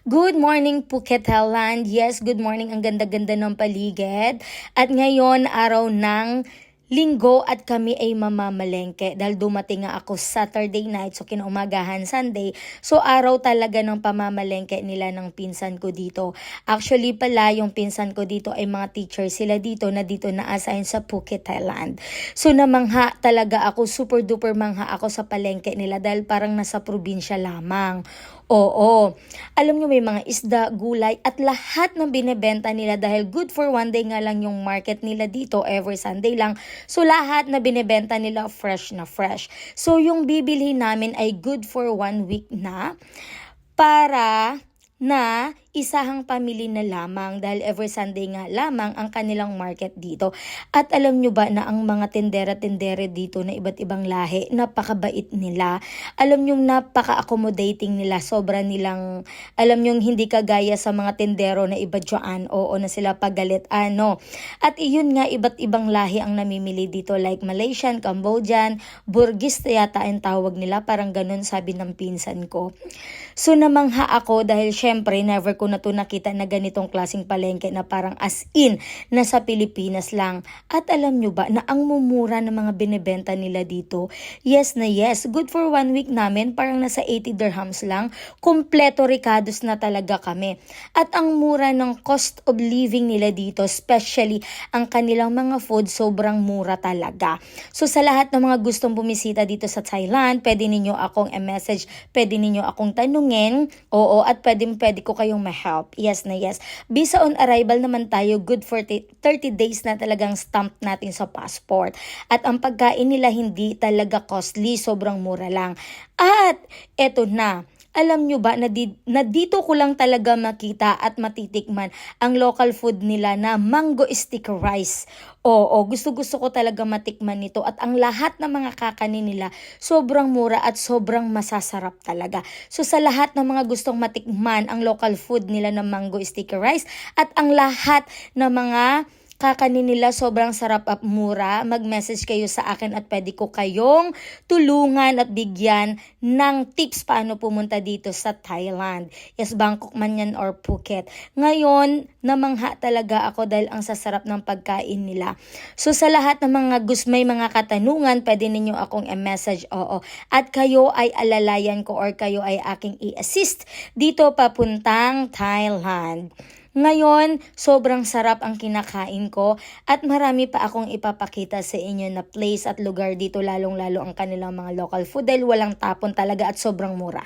Good morning, Phuket, Thailand. Yes, good morning. Ang ganda-ganda ng paligid. At ngayon, araw ng Linggo at kami ay mamamalengke dahil dumating nga ako Saturday night, so kinaumagahan Sunday. So araw talaga ng pamamalengke nila ng pinsan ko dito. Actually pala, yung pinsan ko dito ay mga teacher sila dito na-assign sa Phuket, Thailand. So namangha talaga ako, super duper mangha ako sa palengke nila dahil parang nasa probinsya lamang. Oo. Alam nyo, may mga isda, gulay, at lahat ng binebenta nila dahil good for one day nga lang yung market nila dito, every Sunday lang. So, lahat na binebenta nila fresh na fresh. So, yung bibili namin ay good for 1 week na para na isahang pamili na lamang dahil every Sunday nga lamang ang kanilang market dito. At alam nyo ba na ang mga tindera-tindere dito na iba't ibang lahi, napakabait nila. Alam nyo, napaka-accommodating nila. Sobra nilang, alam nyo, hindi kagaya sa mga tindero na iba dyan. Oo, na sila pagalit. At iyon nga, iba't ibang lahi ang namimili dito like Malaysian, Cambodian, Burgis yata ang tawag nila. Parang ganun sabi ng pinsan ko. So namangha ako dahil syempre never ko na to nakita na ganitong klaseng palengke na parang as in nasa Pilipinas lang. At alam nyo ba na ang mumura ng mga binebenta nila dito? Yes na yes. Good for 1 week namin, parang nasa 80 dirhams lang. Kompleto ricados na talaga kami. At ang mura ng cost of living nila dito, especially ang kanilang mga food, sobrang mura talaga. So sa lahat ng mga gustong bumisita dito sa Thailand, pwede ninyo akong i-message, pwede ninyo akong tanungin, oo, at pwede ko kayong ma-help. Yes na yes. Visa on arrival naman tayo, good for 30 days na talagang stamp natin sa passport. At ang pagkain nila hindi talaga costly, sobrang mura lang. At eto na, alam nyo ba na dito ko lang talaga makita at matitikman ang local food nila na mango sticky rice. Oo, gusto ko talaga matikman nito at ang lahat ng mga kakanin nila sobrang mura at sobrang masasarap talaga. So sa lahat ng mga gustong matikman ang local food nila na mango sticky rice at ang lahat ng mga kakanin nila sobrang sarap at mura, mag-message kayo sa akin at pwede ko kayong tulungan at bigyan ng tips paano pumunta dito sa Thailand. Yes, Bangkok man yan or Phuket. Ngayon, namangha talaga ako dahil ang sasarap ng pagkain nila. So sa lahat ng mga may mga katanungan, pwede ninyo akong i-message, oo. At kayo ay alalayan ko or kayo ay aking i-assist dito papuntang Thailand. Ngayon, sobrang sarap ang kinakain ko at marami pa akong ipapakita sa inyo na place at lugar dito, lalong-lalo ang kanilang mga local food dahil walang tapon talaga at sobrang mura.